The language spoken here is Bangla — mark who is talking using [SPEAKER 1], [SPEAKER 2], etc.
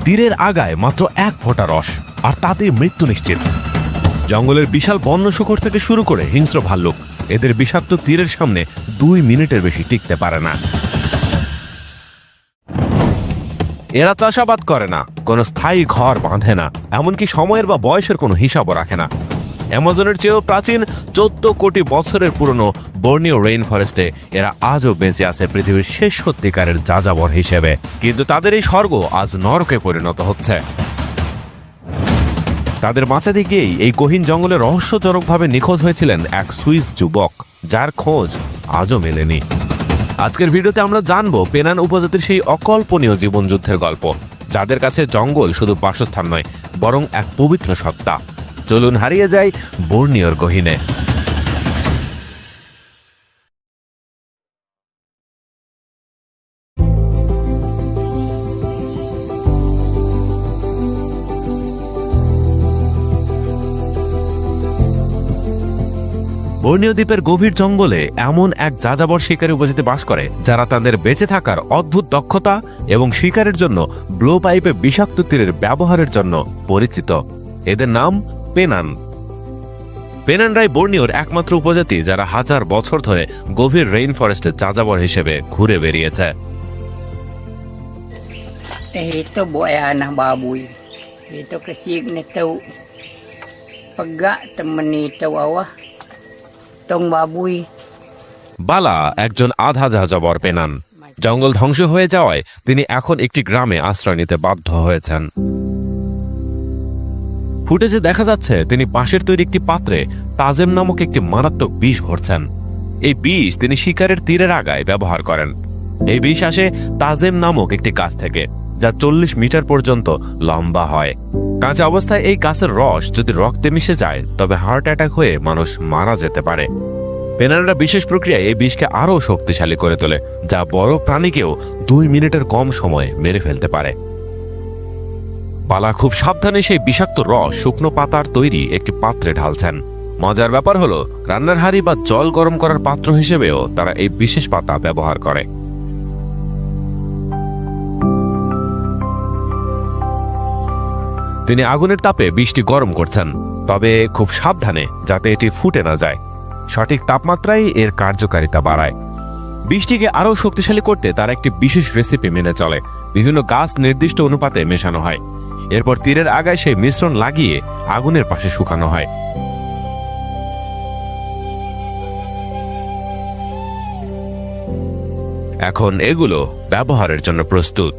[SPEAKER 1] তীরের আগায় মাত্র 1 ফোঁটা রস, আর তাতেই মৃত্যু নিশ্চিত। জঙ্গলের বিশাল বন্য শূকর থেকে শুরু করে হিংস্র ভাল্লুক এদের বিষাক্ত তীরের সামনে 2 মিনিটের বেশি টিকতে পারে না। এরা চাষাবাদ করে না, কোনো স্থায়ী ঘর বাঁধে না, এমনকি সময়ের বা বয়সের কোনো হিসাবও রাখে না। অ্যামাজনের চেয়েও প্রাচীন 14 কোটি বছরের পুরনো বর্নিও রেইন ফরেস্টে এরা আজও বেঁচে আছে পৃথিবীর শেষ সত্যিকারের যাযাবর হিসেবে। কিন্তু তাদের এই স্বর্গ আজ নরকে পরিণত হচ্ছে। তাদের বাঁচাতে গিয়েই এই গহীন জঙ্গলে রহস্যজনকভাবে নিখোঁজ হয়েছিলেন এক সুইস যুবক, যার খোঁজ আজও মেলেনি। আজকের ভিডিওতে আমরা জানবো পেনান উপজাতির সেই অকল্পনীয় জীবনযুদ্ধের গল্প, যাদের কাছে জঙ্গল শুধু বাসস্থান নয়, বরং এক পবিত্র সত্তা। চলুন হারিয়ে যাই বর্নিওর গহীনে। বর্নিও দ্বীপের গভীর জঙ্গলে এমন এক যাযাবর শিকারী উপজাতি বাস করে, যারা তাদের বেঁচে থাকার অদ্ভুত দক্ষতা এবং শিকারের জন্য ব্লো পাইপে বিষাক্ত তীরের ব্যবহারের জন্য পরিচিত। এদের নাম পেনান। পেনানরাই বর্নিওর একমাত্র উপজাতি যারা হাজার বছর ধরে গভীর রেইন ফরেস্টে যাযাবর হিসেবে ঘুরে বেরিয়েছে।
[SPEAKER 2] Ito buaya anak baboy. Ito kasi nito pagga temen ito awa tong baboy.
[SPEAKER 1] বালা একজন আধা যাযাবর পেনান। জঙ্গল ধ্বংস হয়ে যাওয়ায় তিনি এখন একটি গ্রামে আশ্রয় নিতে বাধ্য হয়েছেন। ফুটেজে দেখা যাচ্ছে তিনি বাঁশের তৈরি একটি পাত্রে তাজেম নামক একটি মারাত্মক বিষ ভরছেন। এই বিষ তিনি শিকারের তীরের আগায় ব্যবহার করেন। এই বিষ আসে তাজেম নামক একটি গাছ থেকে, যা 40 মিটার পর্যন্ত লম্বা হয়। কাঁচা অবস্থায় এই গাছের রস যদি রক্তে মিশে যায়, তবে হার্ট অ্যাটাক হয়ে মানুষ মারা যেতে পারে। পেনানরা বিশেষ প্রক্রিয়ায় এই বিষকে আরও শক্তিশালী করে তোলে, যা বড় প্রাণীকেও 2 মিনিটের কম সময়ে মেরে ফেলতে পারে। বালা খুব সাবধানে সেই বিষাক্ত রস শুকনো পাতার তৈরি একটি পাত্রে ঢালছেন। মজার ব্যাপার হলো, রান্নার হাঁড়ি বা জল গরম করার পাত্র হিসেবেও তারা এই বিশেষ পাতা ব্যবহার করে। তিনি আগুনের তাপে বিষটি গরম করছেন, তবে খুব সাবধানে, যাতে এটি ফুটে না যায়। সঠিক তাপমাত্রাই এর কার্যকারিতা বাড়ায়। বিষটিকে আরও শক্তিশালী করতে তার একটি বিশেষ রেসিপি মেনে চলে। বিভিন্ন গাছ নির্দিষ্ট অনুপাতে মেশানো হয়, এরপর তীরের আগায় সেই মিশ্রণ লাগিয়ে আগুনের পাশে শুকানো হয়। এখন এগুলো ব্যবহারের জন্য প্রস্তুত।